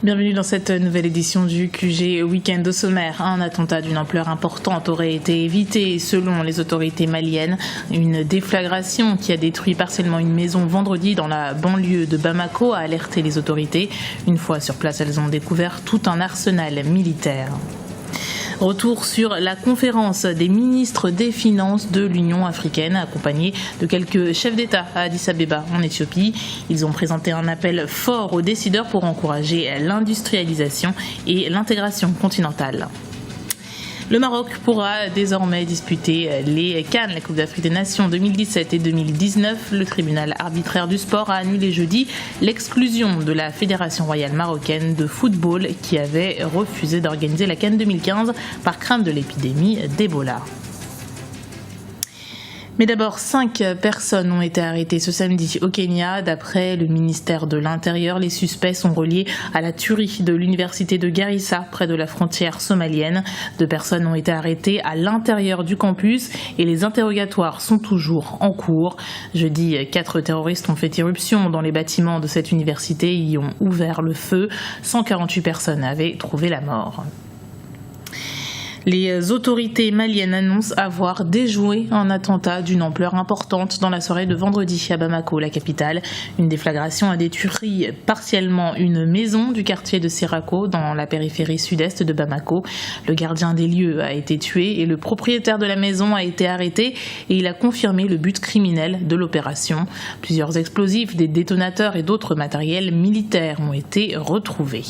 Bienvenue dans cette nouvelle édition du QG Week-end. Au sommaire. Un attentat d'une ampleur importante aurait été évité selon les autorités maliennes. Une déflagration qui a détruit partiellement une maison vendredi dans la banlieue de Bamako a alerté les autorités. Une fois sur place, elles ont découvert tout un arsenal militaire. Retour sur la conférence des ministres des Finances de l'Union africaine, accompagnés de quelques chefs d'État à Addis Abeba en Éthiopie. Ils ont présenté un appel fort aux décideurs pour encourager l'industrialisation et l'intégration continentale. Le Maroc pourra désormais disputer les CAN, la Coupe d'Afrique des Nations 2017 et 2019. Le tribunal arbitraire du sport a annulé jeudi l'exclusion de la Fédération royale marocaine de football qui avait refusé d'organiser la CAN 2015 par crainte de l'épidémie d'Ebola. Mais d'abord, 5 personnes ont été arrêtées ce samedi au Kenya. D'après le ministère de l'Intérieur, les suspects sont reliés à la tuerie de l'université de Garissa, près de la frontière somalienne. 2 personnes ont été arrêtées à l'intérieur du campus et les interrogatoires sont toujours en cours. Jeudi, 4 terroristes ont fait irruption dans les bâtiments de cette université et y ont ouvert le feu. 148 personnes avaient trouvé la mort. Les autorités maliennes annoncent avoir déjoué un attentat d'une ampleur importante dans la soirée de vendredi à Bamako, la capitale. Une déflagration a détruit partiellement une maison du quartier de Sirako dans la périphérie sud-est de Bamako. Le gardien des lieux a été tué et le propriétaire de la maison a été arrêté et il a confirmé le but criminel de l'opération. Plusieurs explosifs, des détonateurs et d'autres matériels militaires ont été retrouvés.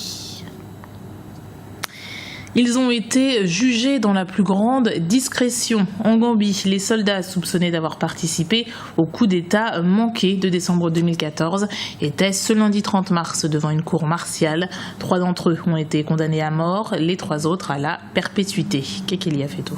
Ils ont été jugés dans la plus grande discrétion. En Gambie, les soldats soupçonnés d'avoir participé au coup d'État manqué de décembre 2014 étaient ce lundi 30 mars devant une cour martiale. 3 d'entre eux ont été condamnés à mort, les 3 autres à la perpétuité. Kekeli Afeto.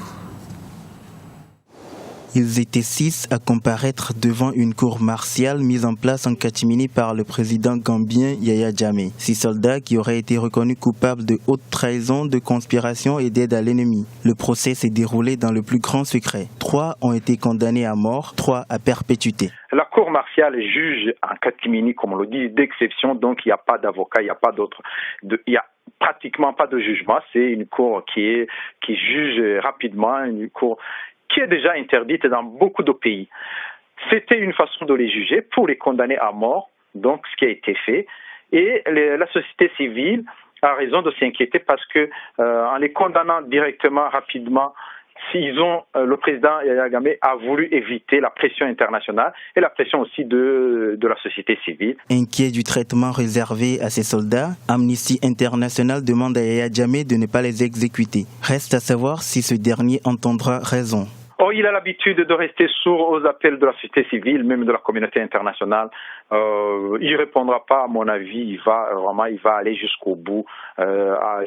Ils étaient 6 à comparaître devant une cour martiale mise en place en catimini par le président gambien Yahya Jammeh. 6 soldats qui auraient été reconnus coupables de haute trahison, de conspiration et d'aide à l'ennemi. Le procès s'est déroulé dans le plus grand secret. 3 ont été condamnés à mort, 3 à perpétuité. La cour martiale juge en catimini, comme on le dit, d'exception, donc il n'y a pas d'avocat, il n'y a pas d'autre, il y a pratiquement pas de jugement. C'est une cour qui juge rapidement, une cour qui est déjà interdite dans beaucoup de pays. C'était une façon de les juger pour les condamner à mort, donc ce qui a été fait. Et la société civile a raison de s'inquiéter parce que en les condamnant directement, rapidement, le président Yahya Jammeh a voulu éviter la pression internationale et la pression aussi de la société civile. Inquiet du traitement réservé à ces soldats, Amnesty International demande à Yahya Jammeh de ne pas les exécuter. Reste à savoir si ce dernier entendra raison. Il a l'habitude de rester sourd aux appels de la société civile, même de la communauté internationale. Il répondra pas, à mon avis. Il va aller jusqu'au bout,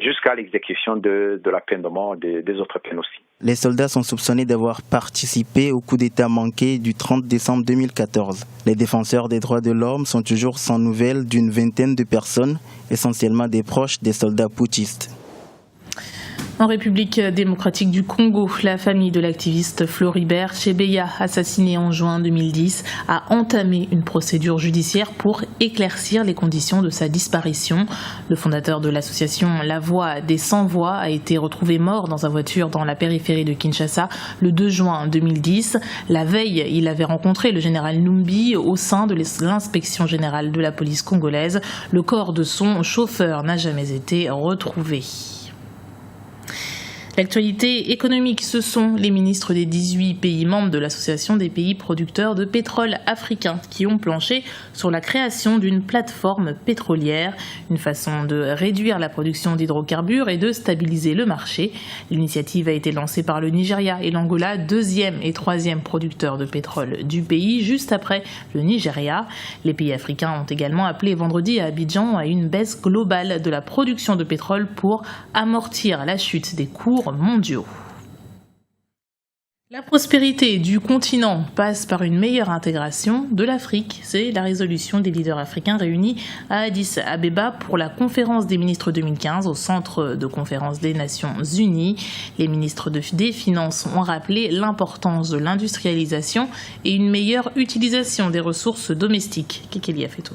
jusqu'à l'exécution de la peine de mort, des autres peines aussi. Les soldats sont soupçonnés d'avoir participé au coup d'État manqué du 30 décembre 2014. Les défenseurs des droits de l'homme sont toujours sans nouvelles d'une vingtaine de personnes, essentiellement des proches des soldats putschistes. En République démocratique du Congo, la famille de l'activiste Floribert Chebeya, assassiné en juin 2010, a entamé une procédure judiciaire pour éclaircir les conditions de sa disparition. Le fondateur de l'association La Voix des Sans-Voix a été retrouvé mort dans sa voiture dans la périphérie de Kinshasa le 2 juin 2010. La veille, il avait rencontré le général Numbi au sein de l'inspection générale de la police congolaise. Le corps de son chauffeur n'a jamais été retrouvé. L'actualité économique, ce sont les ministres des 18 pays membres de l'Association des pays producteurs de pétrole africains qui ont planché sur la création d'une plateforme pétrolière, une façon de réduire la production d'hydrocarbures et de stabiliser le marché. L'initiative a été lancée par le Nigeria et l'Angola, 2e et 3e producteurs de pétrole du pays, juste après le Nigeria. Les pays africains ont également appelé vendredi à Abidjan à une baisse globale de la production de pétrole pour amortir la chute des cours mondiaux. La prospérité du continent passe par une meilleure intégration de l'Afrique. C'est la résolution des leaders africains réunis à Addis Abeba pour la conférence des ministres 2015 au centre de conférence des Nations Unies. Les ministres des Finances ont rappelé l'importance de l'industrialisation et une meilleure utilisation des ressources domestiques. Kekeli Afeto.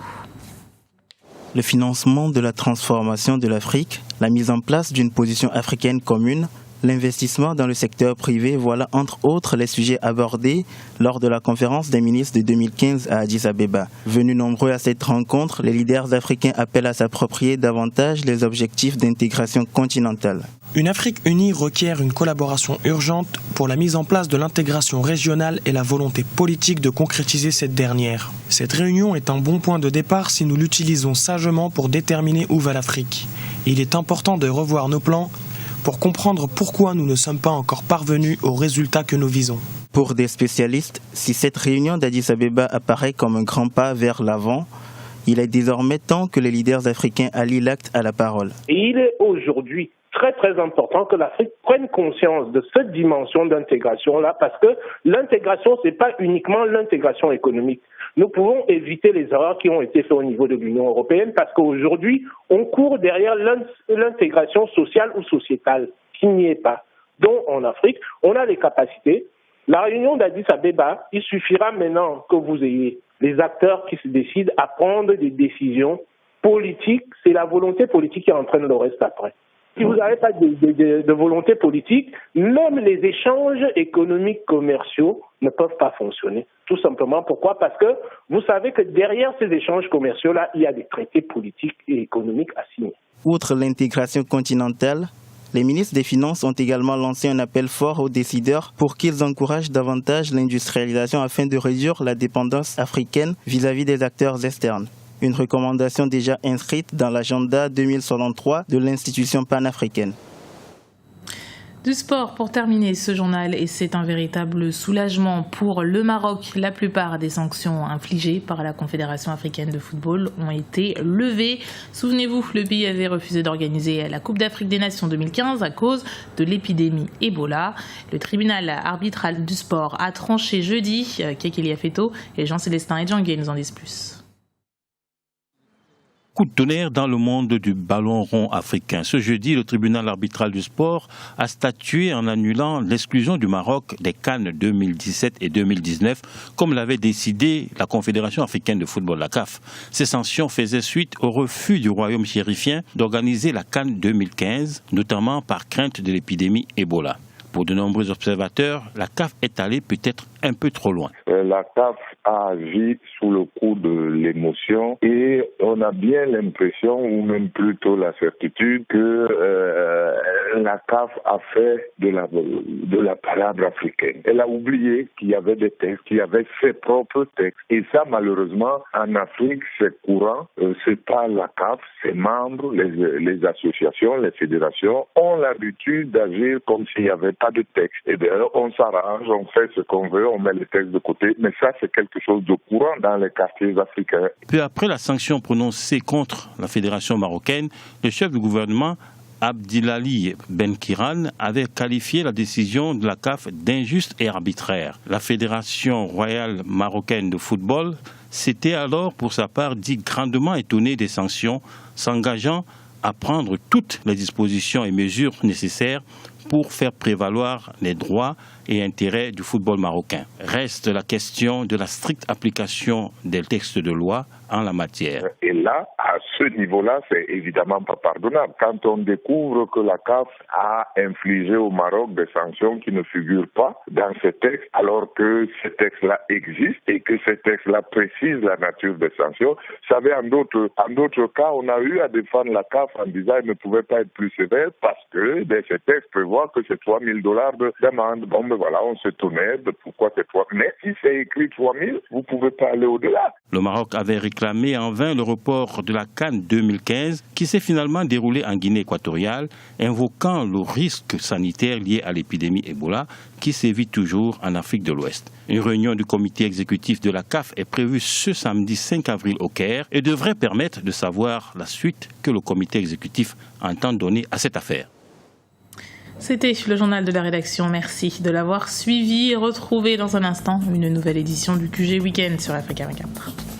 Le financement de la transformation de l'Afrique, la mise en place d'une position africaine commune, l'investissement dans le secteur privé, voilà entre autres les sujets abordés lors de la conférence des ministres de 2015 à Addis Abeba. Venus nombreux à cette rencontre, les leaders africains appellent à s'approprier davantage les objectifs d'intégration continentale. Une Afrique unie requiert une collaboration urgente pour la mise en place de l'intégration régionale et la volonté politique de concrétiser cette dernière. Cette réunion est un bon point de départ si nous l'utilisons sagement pour déterminer où va l'Afrique. Il est important de revoir nos plans pour comprendre pourquoi nous ne sommes pas encore parvenus aux résultats que nous visons. Pour des spécialistes, si cette réunion d'Addis Abeba apparaît comme un grand pas vers l'avant, il est désormais temps que les leaders africains allient l'acte à la parole. Et il est aujourd'hui très important que l'Afrique prenne conscience de cette dimension d'intégration-là, parce que l'intégration, ce n'est pas uniquement l'intégration économique. Nous pouvons éviter les erreurs qui ont été faites au niveau de l'Union européenne, parce qu'aujourd'hui, on court derrière l'intégration sociale ou sociétale, qui n'y est pas. Donc, en Afrique, on a les capacités. La réunion d'Addis Abeba, il suffira maintenant que vous ayez les acteurs qui se décident à prendre des décisions politiques. C'est la volonté politique qui entraîne le reste après. Si vous n'avez pas de volonté politique, même les échanges économiques commerciaux ne peuvent pas fonctionner. Tout simplement. Pourquoi ? Parce que vous savez que derrière ces échanges commerciaux-là, il y a des traités politiques et économiques à signer. Outre l'intégration continentale, les ministres des Finances ont également lancé un appel fort aux décideurs pour qu'ils encouragent davantage l'industrialisation afin de réduire la dépendance africaine vis-à-vis des acteurs externes. Une recommandation déjà inscrite dans l'agenda 2063 de l'institution panafricaine. Du sport pour terminer ce journal, et c'est un véritable soulagement pour le Maroc. La plupart des sanctions infligées par la Confédération africaine de football ont été levées. Souvenez-vous, le pays avait refusé d'organiser la Coupe d'Afrique des Nations 2015 à cause de l'épidémie Ebola. Le tribunal arbitral du sport a tranché jeudi. Kekeli Afeto et Jean-Célestin Edjangué nous en disent plus. Coup de tonnerre dans le monde du ballon rond africain. Ce jeudi, le tribunal arbitral du sport a statué en annulant l'exclusion du Maroc des CAN 2017 et 2019, comme l'avait décidé la Confédération africaine de football, la CAF. Ces sanctions faisaient suite au refus du royaume chérifien d'organiser la CAN 2015, notamment par crainte de l'épidémie Ebola. Pour de nombreux observateurs, la CAF est allée peut-être un peu trop loin. La CAF a agi sous le coup de l'émotion et on a bien l'impression, ou même plutôt la certitude, que la CAF a fait de la palabre africaine. Elle a oublié qu'il y avait des textes, qu'il y avait ses propres textes. Et ça, malheureusement, en Afrique, c'est courant. C'est pas la CAF, ses membres, les associations, les fédérations ont l'habitude d'agir comme s'il n'y avait pas de texte. Et bien, on s'arrange, on fait ce qu'on veut, on met les textes de côté. Mais ça, c'est quelque chose de courant dans les quartiers africains. Peu après la sanction prononcée contre la fédération marocaine, le chef du gouvernement, Abdilali Ben Kiran, avait qualifié la décision de la CAF d'injuste et arbitraire. La Fédération royale marocaine de football s'était alors, pour sa part, dit grandement étonnée des sanctions, s'engageant à prendre toutes les dispositions et mesures nécessaires pour faire prévaloir les droits et intérêts du football marocain. Reste la question de la stricte application des textes de loi en la matière. Et là, à ce niveau-là, c'est évidemment pas pardonnable. Quand on découvre que la CAF a infligé au Maroc des sanctions qui ne figurent pas dans ces textes, alors que ces textes-là existent et que ces textes-là précisent la nature des sanctions. Vous savez, en d'autres cas, on a eu à défendre la CAF en disant qu'elle ne pouvait pas être plus sévère parce que ces textes prévoient que c'est $3,000 d'amende. Bon, mais voilà, on s'étonnait de pourquoi c'est 3 000. Mais si c'est écrit 3 000, vous ne pouvez pas aller au-delà. Le Maroc avait réclamé en vain le report de la CAN 2015 qui s'est finalement déroulée en Guinée équatoriale, invoquant le risque sanitaire lié à l'épidémie Ebola qui sévit toujours en Afrique de l'Ouest. Une réunion du comité exécutif de la CAF est prévue ce samedi 5 avril au Caire et devrait permettre de savoir la suite que le comité exécutif entend donner à cette affaire. C'était le journal de la rédaction. Merci de l'avoir suivi et retrouvé dans un instant une nouvelle édition du QG Week-end sur Africa 24.